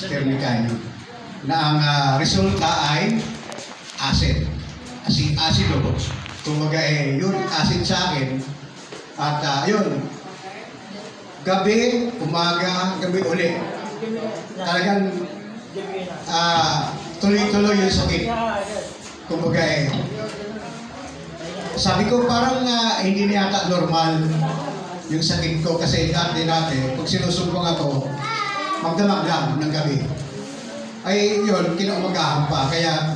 Mikael, na ang resulta ay acid. Acido. Kumbaga uric acid sa akin. At yun, gabi, umaga, gabi uli. Talagang tuloy-tuloy yung sakit. Kumbaga sabi ko parang hindi na yata normal yung sakit ko kasi dati, pag sinusumbong ako, magdamag lang ng gabi. Ay yun, kinaumagahan pa. Kaya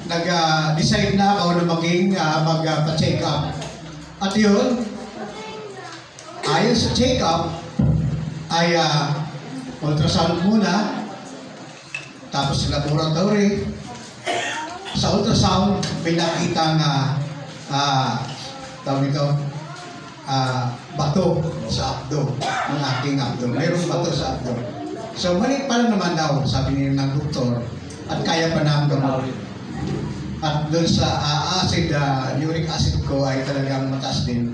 nag-decide na ako na maging magpa-check up. At yun, ayon sa check up, ay ultrasound muna, tapos laboratory. Sa ultrasound, may nakita tawag ito, bato sa abdo, ng aking abdo. Mayroong bato sa abdo. So, mali pa lang naman daw, sabi niya ng doktor, at kaya pa na ang gamot. At doon sa uric acid ko ay talagang mataas din.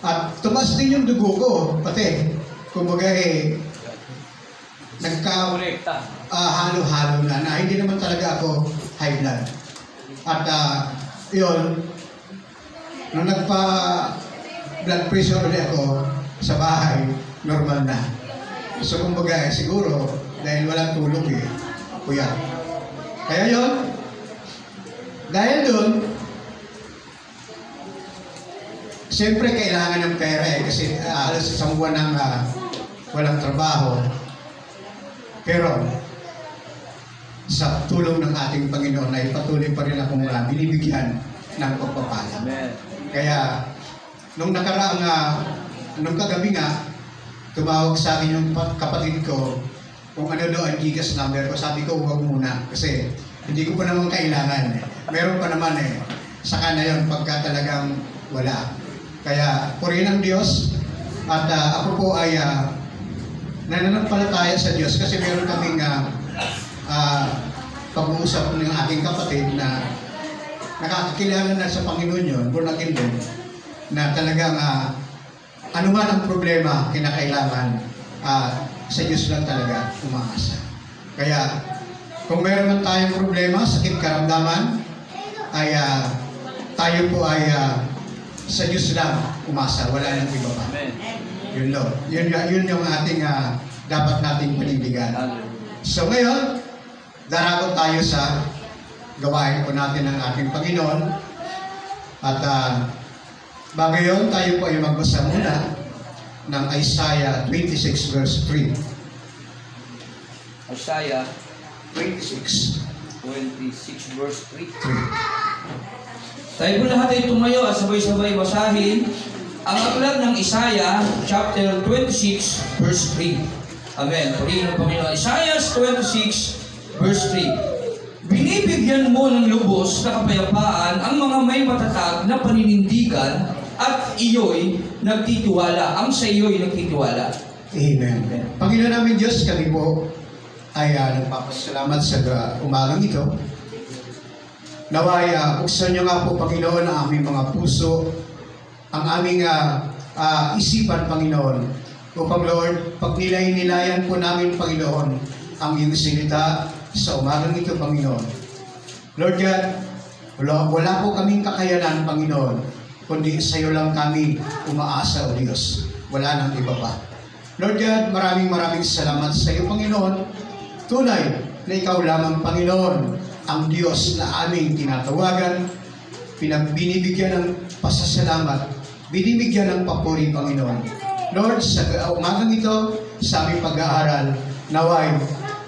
At tumaas din yung dugo ko, pati. Kumbaga halo-halo na hindi naman talaga ako high blood. At yun, nung nagpa-blood pressure ulit ako sa bahay, normal na. So kumbaga siguro, dahil walang tulog kuya. Kaya yun, dahil doon, siyempre kailangan ng pera kasi halos isang buwan nang walang trabaho. Pero sa tulong ng ating Panginoon ay patuloy pa rin akong binibigyan ng pagpapala. Kaya nung nakaraang nung kagabi tumawag sa akin yung kapatid ko kung ano daw ang GCash number ko. Sabi ko huwag muna kasi hindi ko pa naman kailangan. Meron pa naman saka na yun pagka talagang wala. Kaya purihin ang Diyos at ako po ay nananampalataya sa Diyos kasi meron kaming pag-uusap ng aking kapatid na nakakakilala na sa Panginoon yun, born again din, na talagang anuman ang problema kinakailangan sa Diyos lang talaga umaasa. Kaya kung meron man tayong problema, sakit, karamdaman, ay tayo po ay sa Diyos lang umasa, wala nang iba pa. Yun Lord. Yun yung ating dapat nating panindigan. So ngayon, darago tayo sa gawain po natin ng ating Panginoon. At bago yun, tayo po ay magbasa muna ng Isaiah 26 verse 3. Isaiah 26 verse 3. Tayo po lahat ay tumayo at sabay-sabay basahin ang aklat ng Isaiah chapter 26 verse 3. Amen. Purihin ng Panginoon. Isaiah 26 verse 3. Binibigyan mo ng lubos na kapayapaan ang mga may matatag na paninindigan at iyo'y nagtitiwala. Ang sa iyo'y nagtitiwala. Amen. Panginoon namin Diyos, kami po ay nagpapasalamat sa umagang ito. Naway, buksan niyo nga po, Panginoon, ang aming mga puso, ang aming isipan, Panginoon, upang, Lord, pag nilay-nilayan po namin, Panginoon, ang iyong salita sa umagang ito, Panginoon. Lord God, wala po kaming kakayanan, Panginoon, kundi sa iyo lang kami umaasa, O Diyos. Wala nang iba pa. Lord God, maraming salamat sa iyo, Panginoon. Tunay na ikaw lamang, Panginoon, ang Diyos na aming tinatawagan, binibigyan ng pasasalamat, binibigyan ng papuri, Panginoon. Lord, sa umagang ito, sa aming pag-aaral, naway,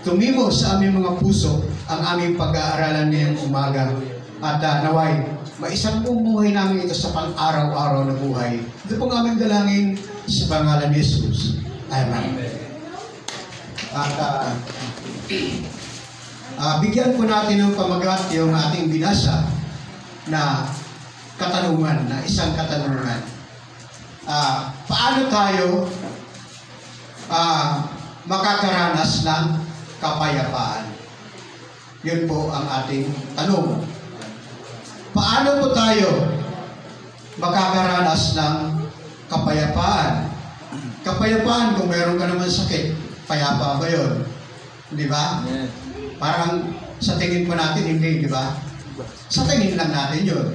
tumimo sa aming mga puso ang aming pag-aaralan ngayong umaga. At naway, maisang buhay namin ito sa pang-araw-araw na buhay. Ito pong aming dalangin sa pangalan ni Jesus. Amen. At bigyan po natin ng pamagat yung ating binasa na katanungan, na isang katanungan. Paano tayo makakaranas ng kapayapaan? Yun po ang ating tanong. Paano po tayo makakaranas ng kapayapaan? Kapayapaan, kung meron ka naman sakit, payapa ba yun? Di ba? Parang sa tingin po natin, hindi, di ba? Sa tingin lang natin yun.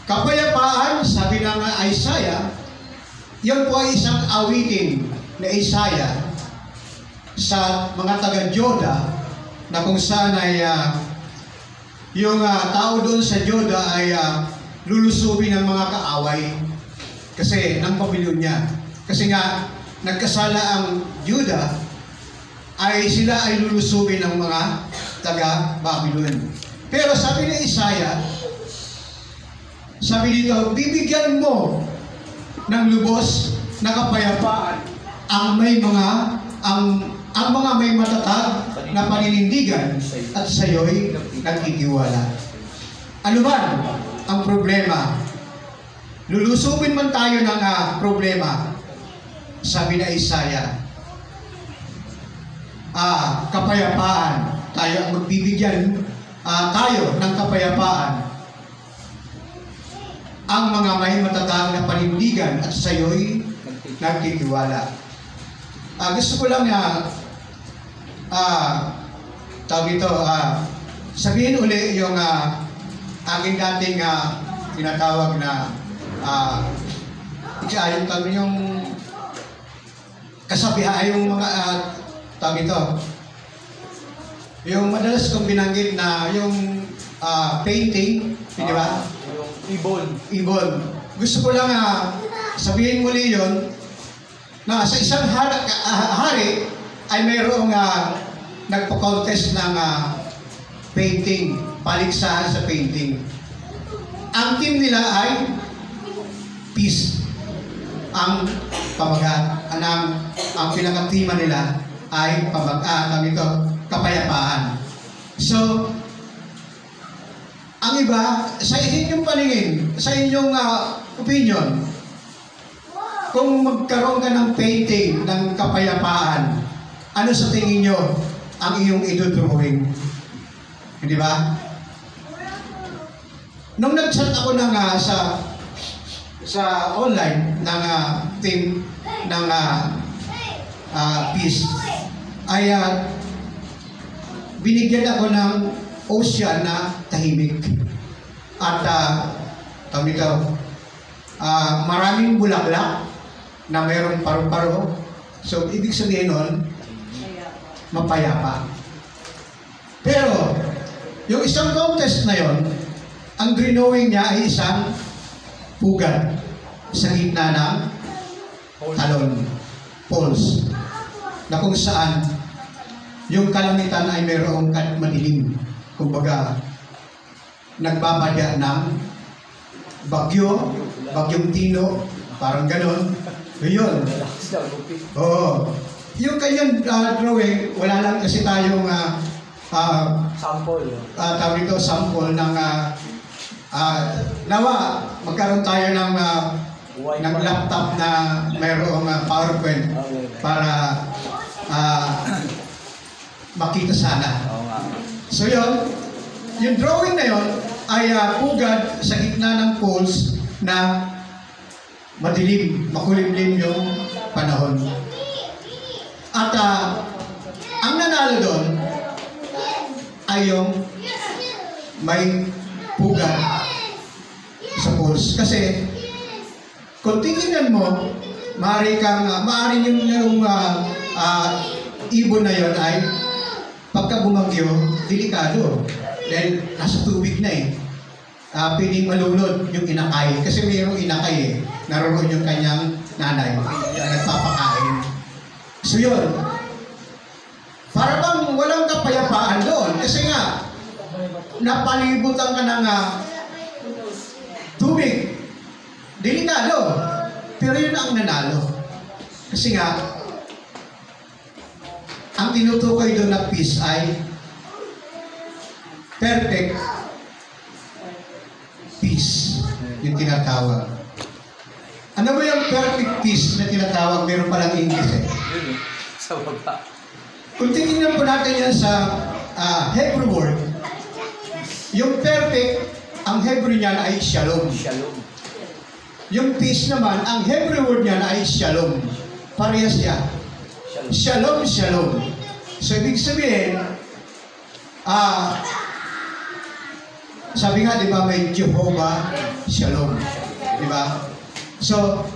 Kapayapaan, sabi ng Isaiah, yun po ay isang awitin na Isaiah sa mga taga-Joda na kung saan ay yung tao doon sa Joda ay lulusubin ng mga kaaway kasi ng Babylonia. Kasi nga, nagkasala ang Juda ay sila ay lulusubin ng mga taga-Babylon. Pero sabi ni Isaiah, sabi dito, bibigyan mo ng lubos na kapayapaan ang mga may matatag na paninindigan at sayo'y nagtitiwala. Ano ba ang problema? Lulusubin man tayo ng problema, sabi na Isaiah, kapayapaan, tayo ang magbibigyan tayo ng kapayapaan ang mga may matatag na panindigan at sayo'y nagtitiwala. Gusto ko lang sabihin uli yung aking dating tinatawag na yung kasabihan, yung mga yung madalas kong binanggit na yung painting, di ba? Ibon. Gusto ko lang sabihin muli yon na sa isang hari ay mayroong nagpo-contest ng painting, paligsahan sa painting. Ang team nila ay peace. Ang pamagat, ang pinaka-tema nila ay kapayapaan. So, ang iba, sa inyong paningin, sa inyong opinion, kung magkaroon ka ng painting ng kapayapaan, ano sa tingin nyo ang iyong idudrawing? Hindi ba? Nung nag-chat ako sa online ng team ng peace, ay binigyan ako ng ocean na tahimik. At maraming bulaklak na mayroong paru-paro. So, ibig sabihin nun, mapayapa. Pero, yung isang contest na yon, ang drawing niya ay isang pugad sa gitna ng talon, poles, na kung saan yung kalamitan ay mayroong madilim. Kumbaga, nagbabadya ng bagyong Tino, parang ganon. Yun. Oo. Yung kanyang drawing, wala lang kasi tayong sample. Tawag ito, sample ng nawa, magkaroon tayo ng laptop na mayroong PowerPoint para makita sana. So yun, yung drawing na yun ay pugad sa gitna ng poles na madilim, makulimlim yung panahon. At ang nanalo doon ay yung may pugad sa poles. Kasi kung titingnan mo, maaari yung ibon na yun ay pagka bumagyo, delikado. Dahil nasa tubig na pwedeng malunod yung inakay. Kasi mayroong inakay naroon yung kanyang nanay. Nagpapakain. So yun. Para bang walang kapayapaan doon. Kasi nga, napalibutan ka ng tubig. Delikado. Pero yun ang nanalo. Kasi nga, ang tinutukoy doon na peace ay perfect peace, yung tinatawag. Ano ba yung perfect peace na tinatawag? Meron palang English Sa baba. Kung titingnan po natin yan sa Hebrew word, yung perfect, ang Hebrew niyan ay shalom. Shalom. Yung peace naman, ang Hebrew word niyan ay shalom. Parehas siya. Shalom, shalom. So, ibig sabihin, sabi nga, di ba, may Jehovah Shalom. Di ba? So,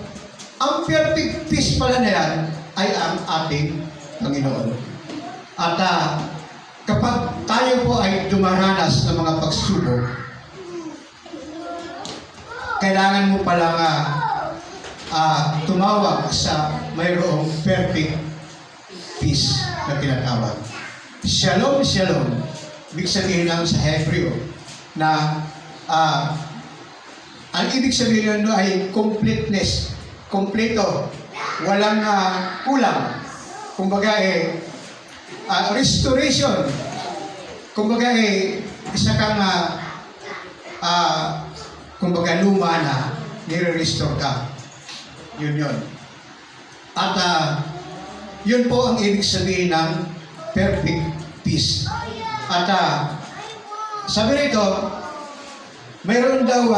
ang perfect peace pala na yan ay ang ating Panginoon. At kapag tayo po ay dumaranas ng mga pagsubok, kailangan mo palang tumawag sa mayroong perfect peace na tinatawag. Shalom, shalom. Ibig sabihin lang sa Hebreo na ang ibig sabihin nun ay completeness, kompleto, walang kulang. Kumbaga restoration. Kumbaga isa kang kumbaga luma na nire-restore ka. Yun. At yun po ang ibig sabihin ng perfect peace. At sabi rito, mayroon daw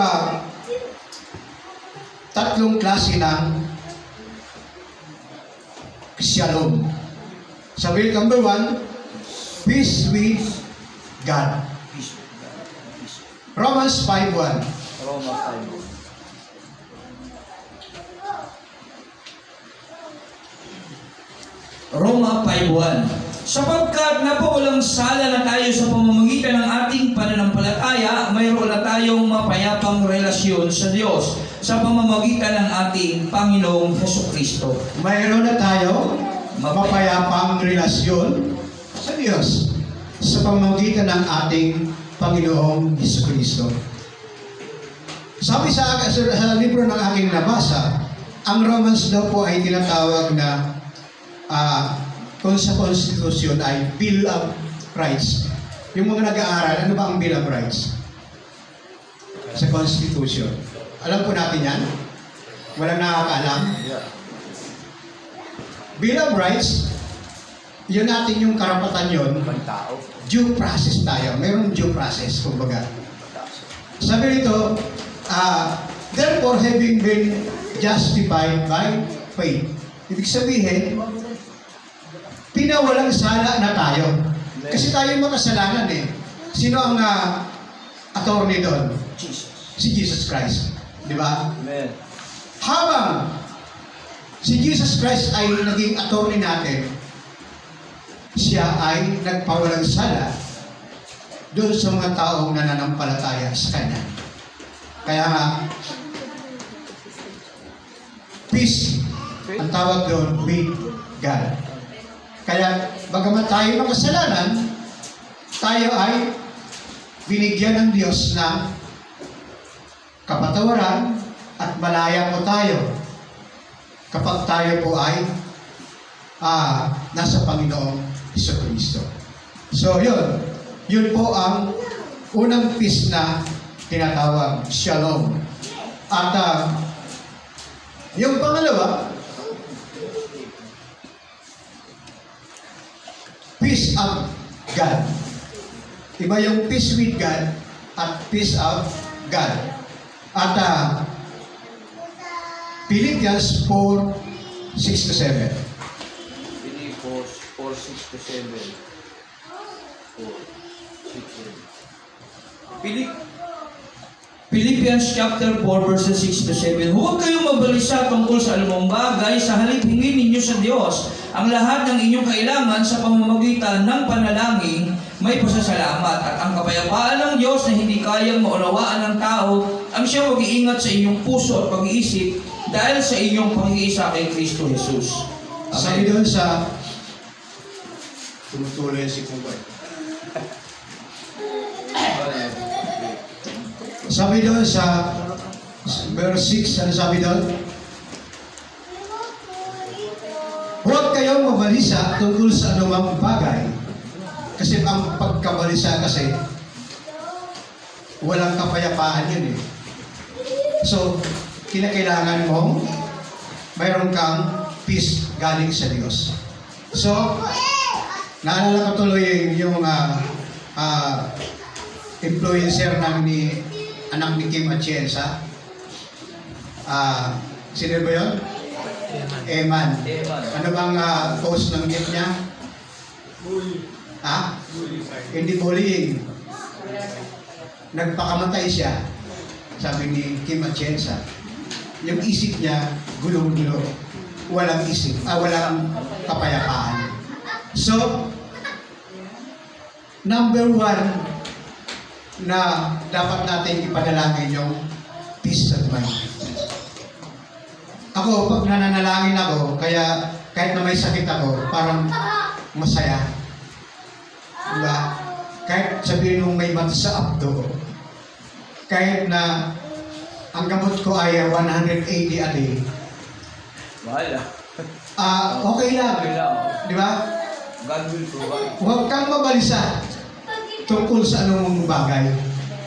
tatlong klase ng shalom. Sabi rito, number 1, peace with God. Romans 5:1. Roma 5. Roma 5:1. Sapagkat napawalang sala na tayo sa pamamagitan ng ating pananampalataya, mayroon na tayong mapayapang relasyon sa Diyos sa pamamagitan ng ating Panginoong Hesukristo. Mayroon na tayo mapayapang relasyon sa Diyos sa pamamagitan ng ating Panginoong Hesukristo. Sabi sa libro ng aking nabasa, ang Romans daw po ay tinatawag na kung sa Constitution ay Bill of Rights. Yung mga nag-aaral, ano ba ang Bill of Rights? Sa Constitution. Alam po natin yan? Walang nakakaalam? Bill of Rights, yun natin yung karapatan yun. Ibang tao. Due process tayo. Mayroong due process, kumbaga. Sabi nito, therefore having been justified by faith. Ibig sabihin, pinawalang sala na tayo. Kasi tayo makasalanan eh. Sino ang attorney doon? Si Jesus Christ. Di ba? Amen. Habang si Jesus Christ ay naging attorney natin, siya ay nagpawalang sala doon sa mga taong nananampalataya sa Kanya. Kaya nga, peace, ang tawag doon, with God. Kaya, bagamat tayo makasalanan, tayo ay binigyan ng Diyos ng kapatawaran at malaya po tayo kapag tayo po ay nasa Panginoong Hesukristo. So, yun po ang unang peace na tinatawag, shalom. At yung pangalawa, peace of God. Iba yung peace with God at peace of God. At Philippians 4:6-7. Philippians 4:6-7. 4:6-7. Philippians chapter 4 verses 6-7. Huwag kayong mabalisa tungkol sa anumang bagay, sa halip hingin ninyo sa Diyos ang lahat ng inyong kailangan sa pamamagitan ng panalangin, may pasasalamat, at ang kapayapaan ng Diyos na hindi kayang maunawaan ng tao ang siyang mag-iingat sa inyong puso at pag-iisip dahil sa inyong pag-iisa kay Kristo Jesus. Sabi doon sa tumutuloy si Kumbay. Sabi doon sa verse 6, ano sabi doon? Huwag kayong mabalisa tungkol sa anumang bagay. Kasi ang pagkabalisa kasi, walang kapayapaan yun eh. So, kinakailangan mong mayroon kang peace galing sa Diyos. So, naalala ko tuloy yung influencer namin anak ni Kim Atienza. Sino ba yun? Eman. Ano bang post ng gift niya? Ha? Hindi bullying. Nagpakamatay siya. Sabi ni Kim Atienza. Yung isip niya, gulong-gulo. Walang isip. Walang kapayapaan. So, number one na dapat natin ipanalangin yung peace of mind. Ako, pag nananalangin ako, kaya kahit na may sakit ako, parang masaya. Diba? Kahit sabihin mong may mata sa abdo, kahit na ang gamot ko ay 180 a day, Bahala. okay lang. Okay lang. Di ba? God will provide. Huwag kang mabalisa tungkol sa anumang bagay.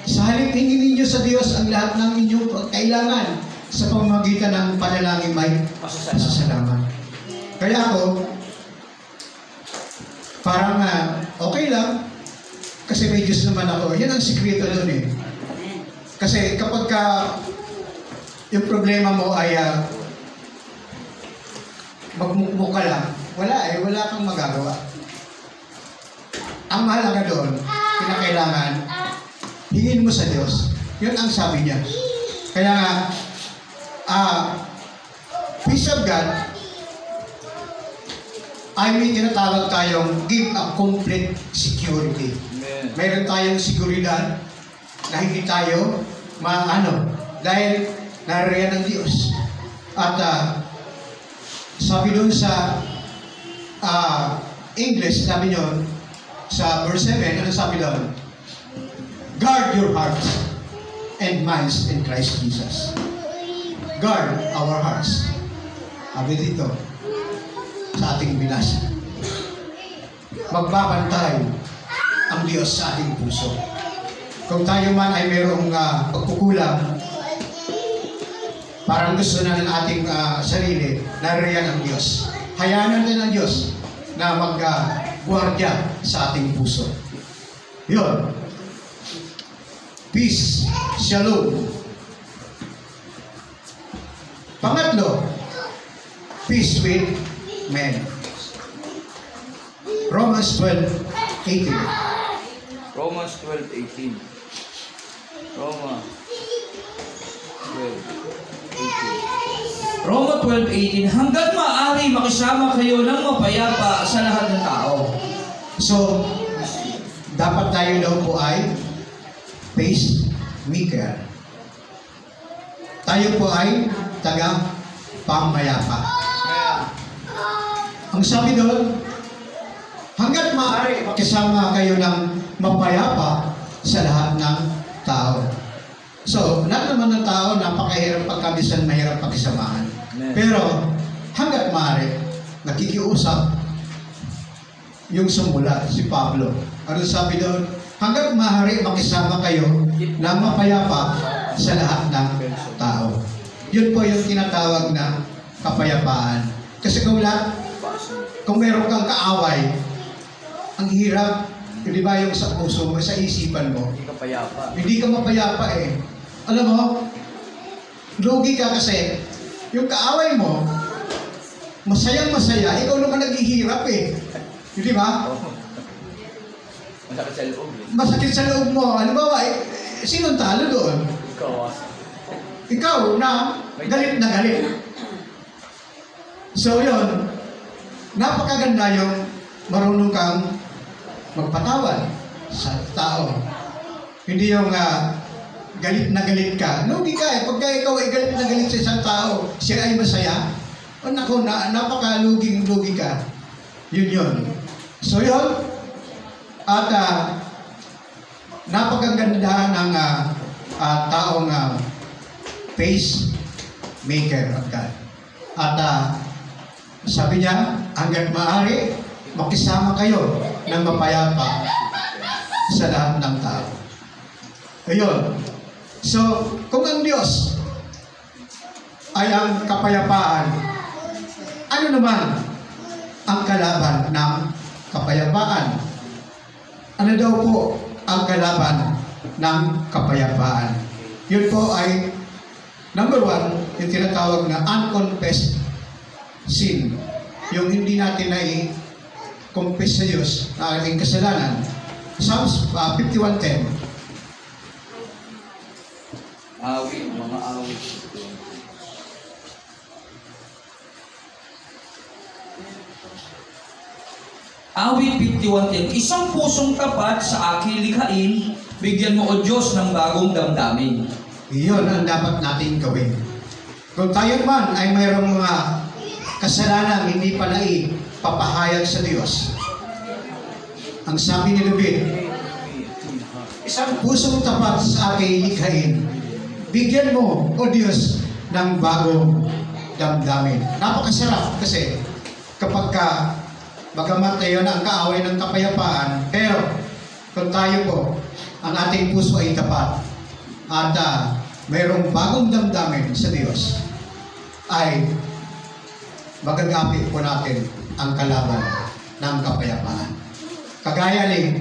Sa halip, hingin ninyo sa Diyos ang lahat ng inyong kailangan sa pamamagitan ng panalangin may pasasalamat. Kaya ako, parang okay lang, kasi may Diyos naman ako. Yan ang sikreto nun eh. Kasi kapag yung problema mo ay magmukmuk ka lang, wala kang magagawa. Ang mahalaga doon, kinakailangan, hingin mo sa Diyos. Yun ang sabi niya. Kaya nga, peace of God, ay may tinatawag tayong give a complete security. Amen. Mayroon tayong seguridad na hindi tayo dahil naririyan ng Diyos. At sabi doon sa English, sabi nyo, sa verse 7, ano sabi doon? Guard your hearts and minds in Christ Jesus. Guard our hearts. Sabi dito, sa ating binasa. Magbabantay ang Diyos sa ating puso. Kung tayo man ay mayroong pagkukulang, parang gusto na ng ating sarili, naririyan ang Diyos. Hayaan natin ang Diyos na mag-guardia sa ating puso. Yun. Peace. Shalom. Pangatlo, peace with men. Romans 12:18. Romans 12:18. Romans 12:18. Roma 12:18, hanggat maaari makisama kayo ng mapayapa sa lahat ng tao. So, dapat tayo daw po ay pacemaker. Tayo po ay taga-pamayapa. Ang sabi doon, hanggat maaari makisama kayo ng mapayapa sa lahat ng tao. So, lahat naman ng tao, napakahirap pagkabisan, mahirap pagkisamahan. Pero, hanggat maaari, nakikiusap yung sumulat, si Pablo. Ano sabi doon? Hanggat maaari, makisama kayo ng mapayapa sa lahat ng tao. Yun po yung tinatawag na kapayapaan. Kasi kung meron kang kaaway, ang hirap, di ba yung sa puso mo, sa isipan mo, Hindi ka payapa. hindi ka mapayapa eh. Alam mo, lugi ka kasi, yung kaaway mo, masayang-masaya, ikaw naman naghihirap eh. Di ba? Masakit sa loob eh. Masakit sa loob mo. Halimbawa, sinong talo doon? Ikaw Ikaw na galit na galit. So yun, napakaganda yung marunong kang magpatawad sa tao. Hindi yung galit na galit ka. Lugi ka eh. Pagka ikaw ay galit na galit sa isang tao, siya ay masaya. O naku, napakaluging-lugi ka. Yun. So yun, at napakaganda ng taong pacemaker of God. At sabi niya, hanggat maaari, makisama kayo ng mapayapa sa lahat ng tao. Ayun. So, kung ang Diyos ay ang kapayapaan, ano naman ang kalaban ng kapayapaan? Ano daw po ang kalaban ng kapayapaan? Yun po ay, number one, yung tinatawag na unconfessed sin. Yung hindi natin confess sa Diyos na ating kasalanan. Psalms 51:10. Awit, mga awit. Awit 51:10. Isang pusong tapat sa aking likhain, bigyan mo o Diyos ng bagong damdamin. Iyon ang dapat natin gawin. Kung tayo man ay mayroong mga kasalanan hindi pa naipapahayag sa Diyos, ang sabi ni David, isang pusong tapat sa aking likhain, bigyan mo o Diyos ng bagong damdamin. Napakasarap kasi kapag bagamat tayo na ang kaaway ng kapayapaan, pero kung tayo po, ang ating puso ay tapat at mayroong bagong damdamin sa Diyos, ay magagapi po natin ang kalaban ng kapayapaan. Kagaya ni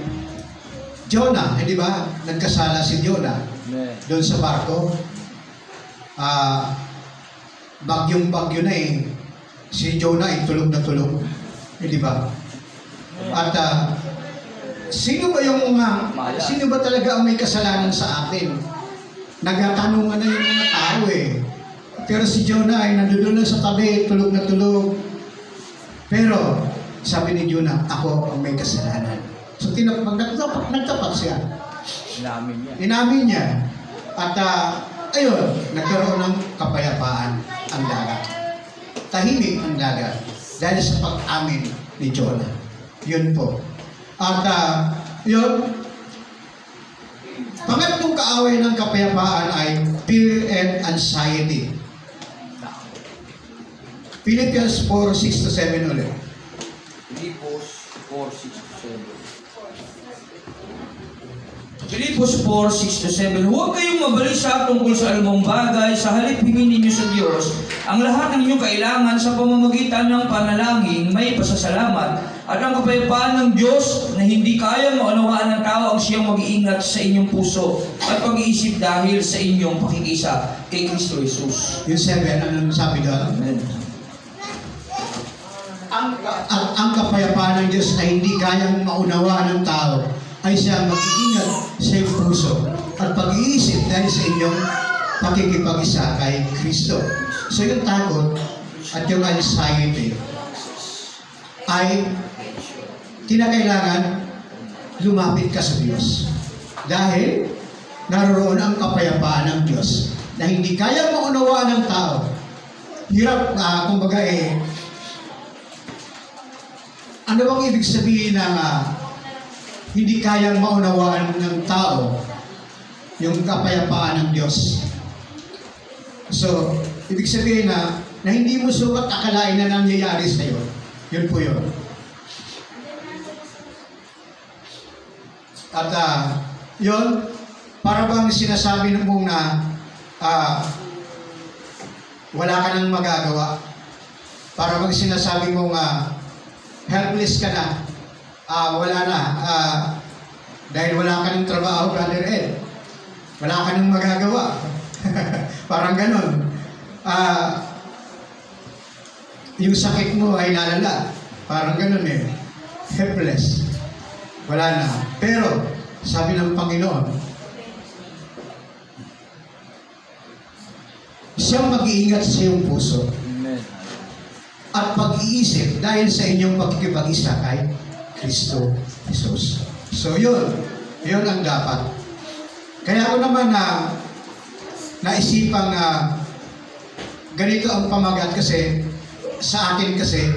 Jonah, hindi ba? Nagkasala si Jonah doon sa barko. Bagyong-bagyo na si Jonah ay tulog na tulog. Hindi ba? At sino ba talaga ang may kasalanan sa atin? Nagtatanungan na yung mga tao Pero si Jonah ay nandoon na sa tabi, tulog na tulog. Pero sabi ni Jonah, ako ang may kasalanan. So nagtapat siya. Inamin niya. At ayun, nagkaroon ng kapayapaan ang dagat. Tahimik ang dagat. Dahil sa pag-amin ni Jonah. Yun po. At yun, pangatlong kaaway ng kapayapaan ay fear and anxiety. Philippians 4:6-7 ulit. Filipos 4:6-7. Filipos 4:6-7. Huwag kayong mabalisa tungkol sa anumang bagay, sa halip hingin ninyo sa Diyos ang lahat ng inyong kailangan sa pamamagitan ng panalangin, may pasasalamat, at ang kapayapaan ng Diyos na hindi kayang maunawaan ng tao ang siyang mag-iingat sa inyong puso at pag-iisip dahil sa inyong pakikisa kay Kristo Jesus. Yung 7, anong sabi doon? Amen. Ang kapayapaan ng Diyos na hindi kayang maunawaan ng tao ay siya mag-iingat sa iyong puso at pag-iisip dahil sa inyong pakikipag-isa kay Kristo. So yung takot at yung anxiety ay kinakailangan lumapit ka sa Diyos. Dahil naroon ang kapayapaan ng Diyos na hindi kayang maunawaan ng tao. Hirap kumbaga ano bang ibig sabihin ng hindi kayang maunawaan ng tao yung kapayapaan ng Diyos? So, ibig sabihin na hindi mo sukat akalain na nangyayari sa iyo. Yun po yun. At yun, para bang sinasabi ng mong na wala ka nang magagawa. Para bang sinasabi mong helpless ka na. Wala na. Dahil wala ka ng trabaho, Brother Ed. Wala ka nang magagawa. Parang ganun. Yung sakit mo ay lalala. Parang ganun helpless. Wala na. Pero, sabi ng Panginoon, siyang mag-iingat sa iyong puso. Amen. At pag-iisip dahil sa inyong pagkikipag-isa kay Kristo Jesus. So yun ang dapat. Kaya ako naman naisipang ganito ang pamagat kasi sa akin kasi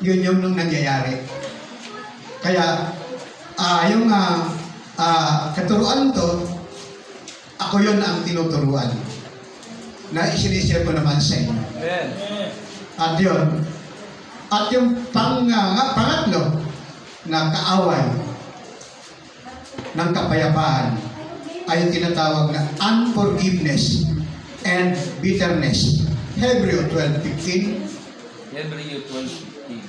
yun yung nung nangyayari. Kaya yung katuruan to, ako yun ang tinuturuan na isinishare ko naman sa inyo. Amen. At yun. At yung pangatlo na kaaway ng kapayapaan ay tinatawag na unforgiveness and bitterness. Hebreo 12:15. Hebreo 12:15.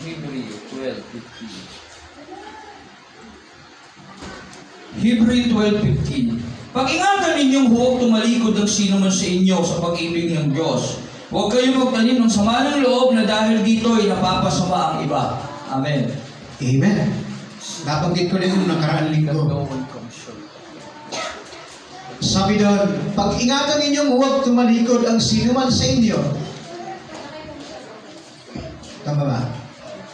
Hebreo 12:15. Hebreo 12:15. Pag-ingatan ninyong huwag tumalikod ng sino man sa inyo sa pag-ibig ng Diyos. Huwag kayo magtanim ng sama ng loob na dahil dito ay napapasama ang iba. Amen. Amen. Nabanggit ko rin yung nakaraan That linggo. no one comes short. Sabi doon, pag-ingatan ninyong huwag tumalikod ang sinuman sa inyo. Tama ba?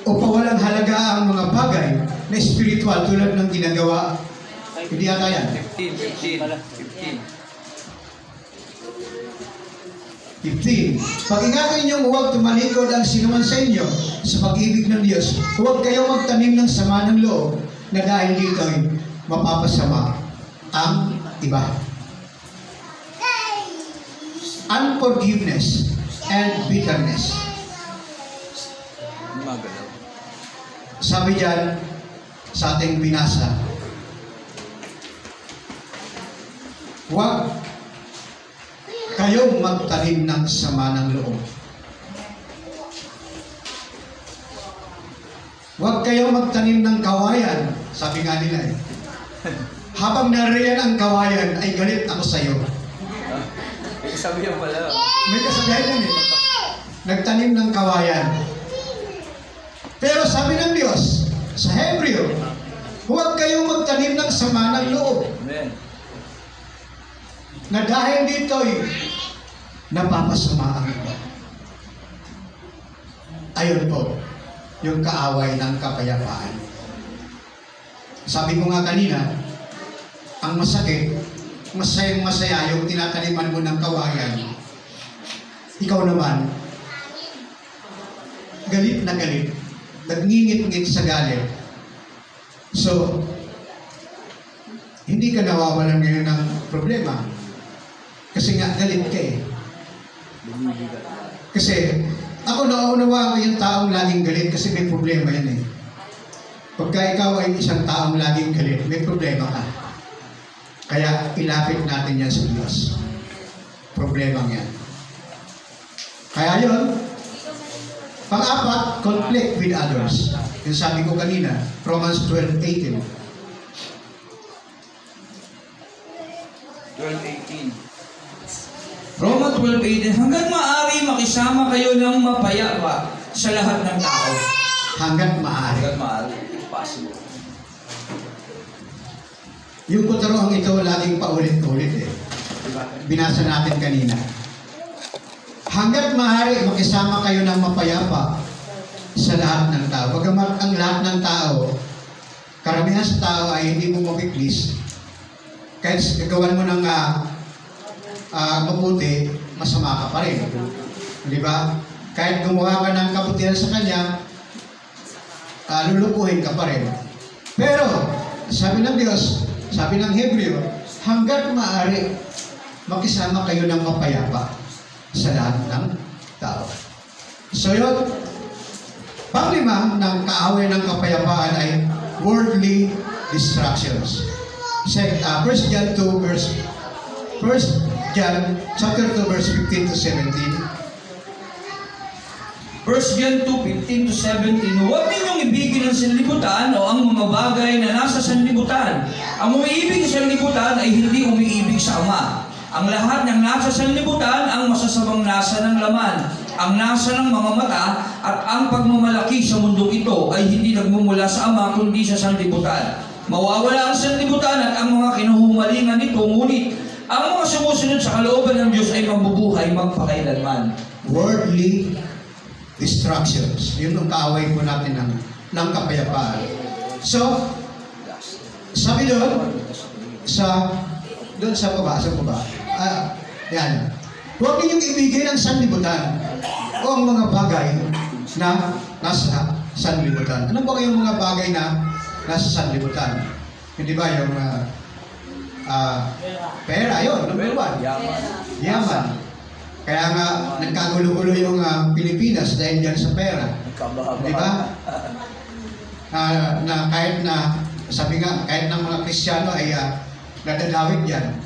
O pawalang halaga ang mga bagay na espiritual tulad ng ginagawa. Hindi ata yan. 15. Pag-ingatan ninyong huwag tumalikod ang sinuman sa inyo sa pag-ibig ng Diyos. Huwag kayo magtanim ng sama ng loob na dahil dito ay mapapasama ang iba. Unforgiveness and bitterness. Magalaw. Sabi diyan sa ating binasa, huwag kayong magtanim ng sama ng loob. Huwag kayong magtanim ng kawayan. Sabi nga nila eh. Habang nariyan ang kawayan, ay galit ako sa iyo. May kasabihan pala. May kasabihan yan eh. Nagtanim ng kawayan. Pero sabi ng Diyos, sa Hebreo, huwag kayong magtanim ng sama ng loob. Amen. Na dahil dito'y napapasama ang iba. Ayun po, yung kaaway ng kapayapaan. Sabi ko nga kanina, ang masakit, masayang masaya yung tinataniman mo ng kawayan. Ikaw naman, galit na galit, nagngingit-ngit sa galit. So, hindi ka nawawalan ngayon ng problema. Kasi nga, galit ka eh. Kasi, ako nauunawa ko yung taong laging galit kasi may problema yan eh. Pagka ikaw ay isang taong laging galit, may problema ka. Kaya ilapit natin yan sa Diyos. Problema yan. Kaya yun, pang-apat, conflict with others. Yung sabi ko kanina, Romans 12:18. 12:18. Roma 12:18, hanggang maaari makisama kayo ng mapayapa sa lahat ng tao. Hanggat maaari. Hanggat maaari. Impossible. Yung kuturoang ito laging paulit-ulit eh. Binasa natin kanina. Hanggat maaari makisama kayo ng mapayapa sa lahat ng tao. Bagamat ang lahat ng tao, karamihan sa tao ay hindi mo mapiplease. Kahit gagawan mo ng mabuti, masama ka pa rin. Di ba? Kahit gumawa ka ng kabutihan sa kanya, lulukuhin ka pa rin. Pero, sabi ng Diyos, sabi ng Hebreo, hanggat maaari, makisama kayo ng mapayapa sa lahat ng tao. So yun, panglima ng kaaway ng kapayapaan ay worldly distractions. 1 John 2 verse 1 John chapter 2 verse 15 to 17. 1 John 2:15 to 17, huwag ninyong ibigin ang sanlibutan o ang mga bagay na nasa sanlibutan. Ang umiibig sa sanlibutan ay hindi umiibig sa Ama. Ang lahat ng nasa sanlibutan ang masasamang nasa ng laman. Ang nasa ng mga mata at ang pagmamalaki sa mundong ito ay hindi nagmumula sa Ama kundi sa sanlibutan. Mawawala ang sanlibutan at ang mga kinuhumalingan nito, ngunit ang mga sumusunod sa kalooban ng Diyos ay mabubuhay magpakailanman. Worldly distractions. Yun ang kaaway po natin ng kapayapaan. So, sabi doon, sa baba. Yan. Huwag ninyong ibigay ng sanlibutan o ang mga bagay na nasa sanlibutan. Ano ba yung mga bagay na nasa sanlibutan? Hindi ba yung pera? Yun, number 1. Yaman. Kaya nga, nagkagulo-gulo yung Pilipinas dahil dyan sa pera. Di ba? Na kahit na, sabi nga, kahit ng mga Kristiyano ay nadadawit yan.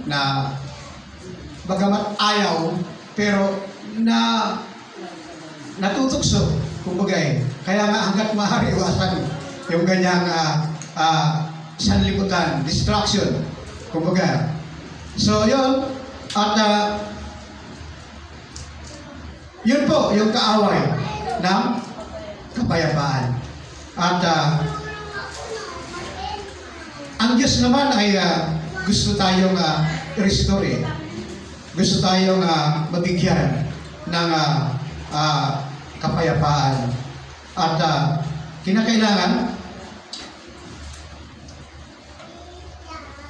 Na bagamat ayaw, pero natutokso, kumbaga eh. Kaya nga hanggat maaari iwasan yung ganyang sanlibutan, distraction, kumbaga. So yun, at Yun po, yung kaaway ng kapayapaan. At ang Diyos naman ay gusto tayong restore. Gusto tayong mabigyan ng kapayapaan. At kinakailangan,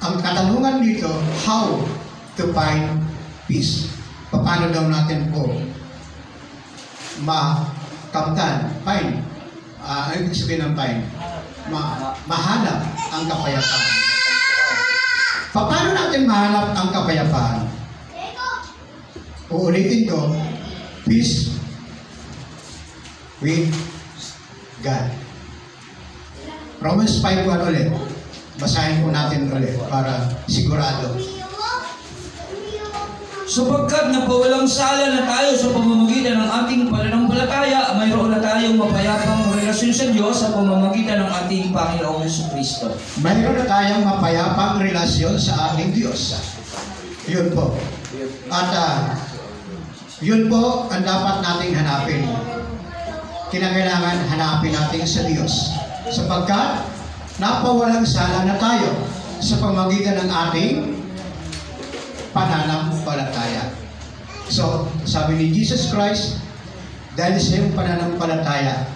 ang katanungan dito, how to find peace. Paano daw natin po makamtan, find, ano ibig sabihin ng find? Mahanap ang kapayapaan. Paano natin mahanap ang kapayapaan? Uulitin ko, peace with God. Romans 5:1 ulit. Basahin po natin ulit para sigurado. Sapagkat napawalang sala na tayo sa pamamagitan ng ating pananampalataya, mayroon na tayong mapayapang relasyon sa Diyos sa pamamagitan ng ating Panginoong Jesucristo. Mayroon na tayong mapayapang relasyon sa ating Diyos. Yun po. At yun po ang dapat nating hanapin. Kinakailangan hanapin natin sa Diyos. Sapagkat napawalang sala na tayo sa pamamagitan ng ating pananampalataya. So, sabi ni Jesus Christ, dahil sa iyong pananampalataya,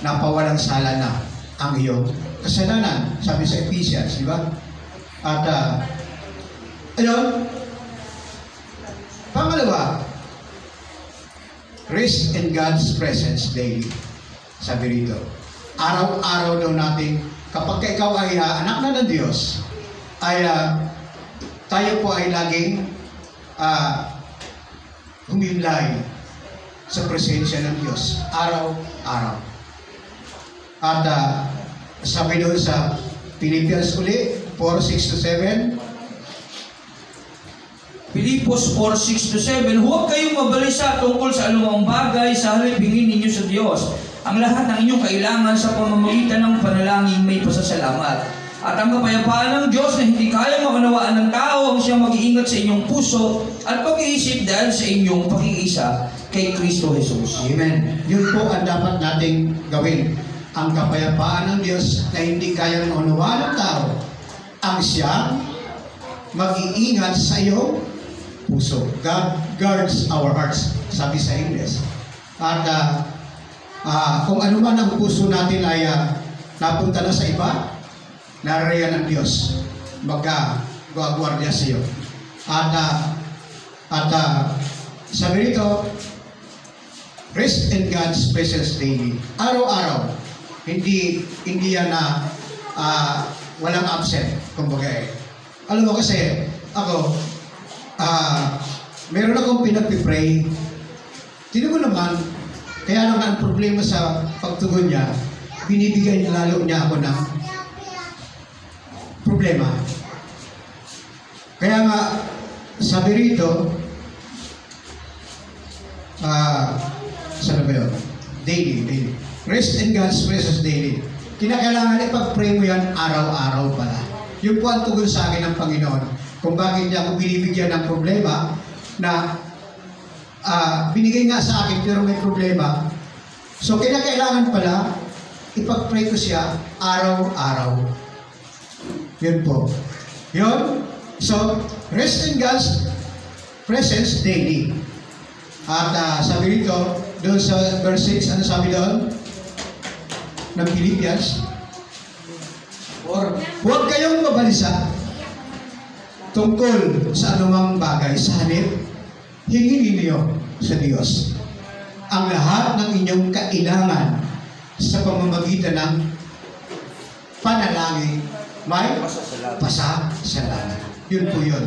napawalang sala na ang iyong kasalanan. Sabi sa Ephesians, di ba? At, ayun, pangalawa, rest in God's presence daily. Sabi rito, araw-araw daw natin, kapag ikaw ay anak na ng Diyos, ay tayo po ay laging humimlay sa presensya ng Diyos, araw-araw. At sabi doon sa Philippians uli, 4:6-7, Pilipos 4:6-7, huwag kayong mabalisa tungkol sa anumang bagay, sa halip hingin ninyo sa Diyos ang lahat ng inyong kailangan sa pamamagitan ng panalangin may pasasalamat. At ang kapayapaan ng Diyos na hindi kaya maunawaan ng tao ang siyang mag-iingat sa inyong puso at pag-iisip dahil sa inyong pakikiisa kay Kristo Jesus. Amen. Yun po ang dapat nating gawin. Ang kapayapaan ng Diyos na hindi kaya maunawaan ng tao ang siyang mag-iingat sa iyong puso. God guards our hearts, sabi sa English. At kung ano man ang puso natin ay napunta na sa iba, naririyan ang Diyos magkagwagwardiya sa iyo. At sabi rito, rest in God's presence daily. Araw-araw. Hindi yan na walang absent. Kumbaga alam mo kasi, ako, meron akong pinag-pray. Tinan mo naman, kaya lang ang problema sa pagtugon niya, binibigay lalo niya ako ng problema. Kaya nga, sabi rito, saan ba yun? Daily. Rest in God's presence daily. Kinakailangan ipag-pray mo yan araw-araw pala. Yun po ang tugon sa akin ng Panginoon. Kung bakit niya ako binibigyan ng problema na binigay nga sa akin pero may problema. So kinakailangan pala ipag-pray ko siya araw-araw. Yun po. Yun. So, rest in God's presence daily. At sabi rito, doon sa verse 6, ano sabi doon? Ng Philippians? Huwag kayong mabalisa tungkol sa anumang bagay. Sa halip, hingin ninyo sa Diyos ang lahat ng inyong kailangan sa pamamagitan ng panalangin may pasasalamat. Yun po yun.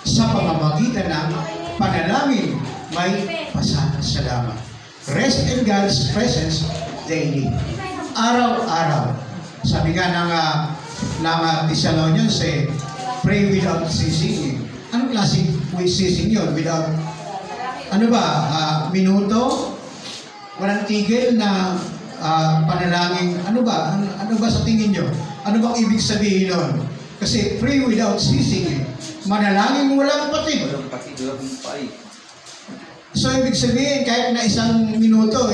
Sa pamamagitan ng panalangin may pasasalamat. Rest in God's presence daily. Araw-araw. Sabi nga ng Thessalonians, pray without ceasing. Anong klaseng ceasing yun? Without, minuto? Walang tigil na panalangin. Ano ba sa tingin nyo? Ano bang ibig sabihin nun? Kasi pray without ceasing. Manalangin walang patid. Walang patid, walang pay. So, ibig sabihin, kahit na isang minuto,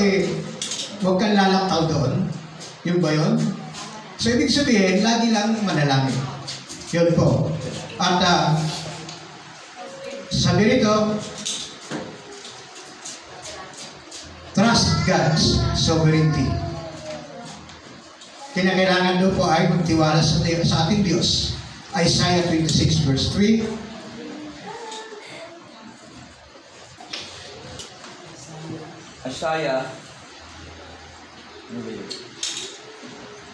huwag kang lalaktaw doon. Yung ba yun? So, ibig sabihin, lagi lang manalangin. Yun po. At, sabi rito, trust God's sovereignty. Kinakailangan doon po ay magtiwala sa ating Diyos. Isaiah 26 verse 3. Isaiah. Ano ba yun?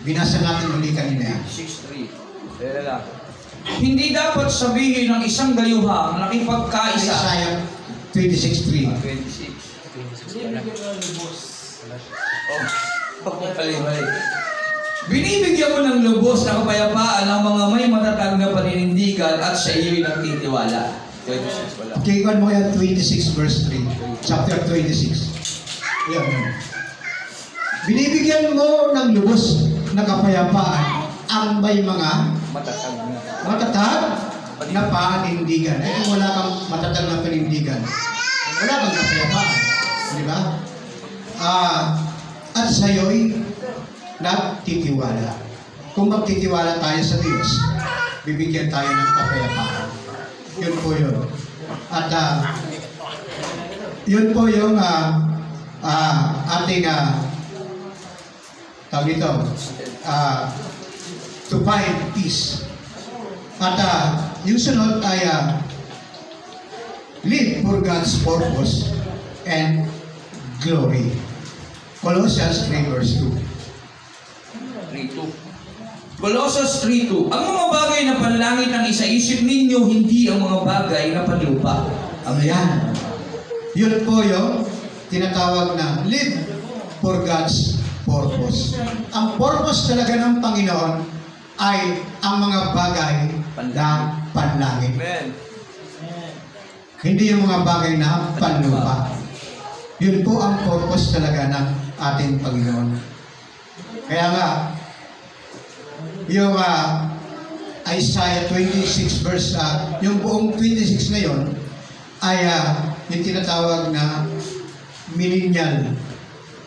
Binasa natin uli kanina yan. 6:3. Kaya lang. Hindi dapat sabihin ng isang gayuhang nakipagkaisa. Isaiah 26:3. 26. Oh, mali. Binibigyan mo ng lubos na kapayapaan ang mga may matatag na paninindigan at sa iyo'y nagtitiwala. 26 wala. Kikuan mo yan 26 verse 3. Chapter 26. Yan. Binibigyan mo ng lubos na kapayapaan ang may mga Matatag na. matatag na panindigan. Kung wala kang matatag na panindigan, wala kang kapayapaan. Di ba? At sa'yo'y nagtitiwala. Kung magtitiwala tayo sa Diyos, bibigyan tayo ng kapayapaan. Yun po yun. At yun po yung ating tawag dito, to find peace. At yung sunod ay live for God's purpose and glory. Colossians 3 verse 2. 3:2. Colossus 3:2. Ang mga bagay na panlangit ang isaisip ninyo, hindi ang mga bagay na panlupa. Ayan. Yun po yung tinatawag na live for God's purpose. Ang purpose talaga ng Panginoon ay ang mga bagay na panlangit. Amen. Hindi yung mga bagay na panlupa. Yun po ang purpose talaga ng ating Panginoon. Kaya nga, yung Isaiah 26 verse, yung buong 26 na yun, ay yung tinatawag na millennial.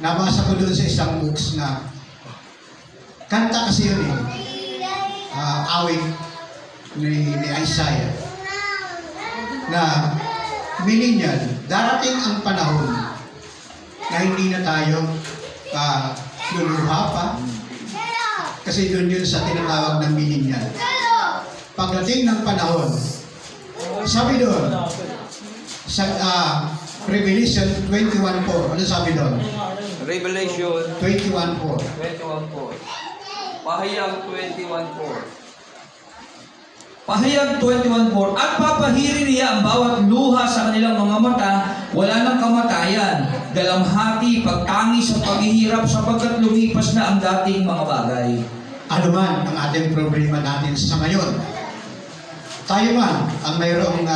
Nabasa ko doon sa isang books na kanta kasi yun awit ni Isaiah na millennial. Darating ang panahon na hindi na tayo luluha pa kasi doon yun sa tinatawag ng millennial. Pagdating ng panahon, sabi doon sa Revelation 21:4, ano sabi doon? Revelation 21:4. 21:4. Pahayag 21:4. Pahayag 21:4. At papahirin niya ang bawat luha sa kanilang mga mata, wala nang kamatayan, dalamhati, pagtangis at paghihirap sapagkat lumipas na ang dating mga bagay. Ano man ang ating problema natin sa ngayon, tayo man ang mayroong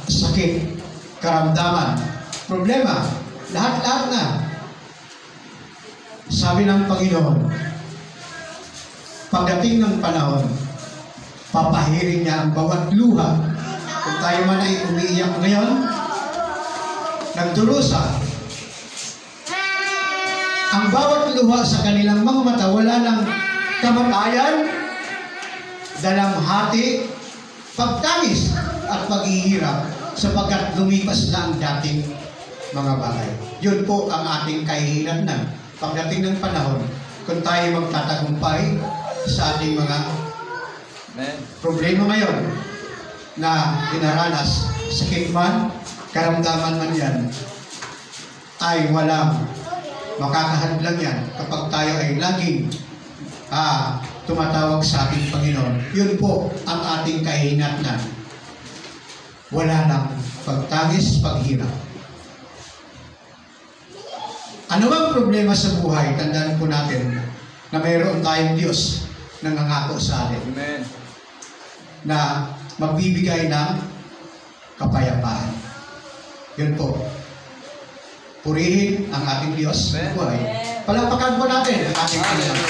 sakit, karamdaman, problema, lahat-lahat na. Sabi ng Panginoon, pagdating ng panahon, papahirin niya ang bawat luha. Kung tayo man ay umiiyak ngayon, nagdurusa, ang bawat luha sa kanilang mga mata, wala ng kamatayan, dalamhati, pagtangis, at paghihirap sapagkat lumipas na ang dating mga bagay. Yun po ang ating kahihinatnan. Pagdating ng panahon, kung tayo magtatagumpay sa ating mga problema ngayon na dinaranas, sakit man, karamdaman man yan, ay walang makakahadlang yan kapag tayo ay laging tumatawag sa ating Panginoon. Yun po ang ating kahihinatnan. Wala nang pagtangis, paghirap. Ano bang problema sa buhay? Tandaan po natin na mayroon tayong Diyos na nangako sa atin. Amen. Na magbibigay ng kapayapaan. Yun po. Purihin ang ating Diyos. Amen. Buhay. Palampakan po natin ang ating Panginoon.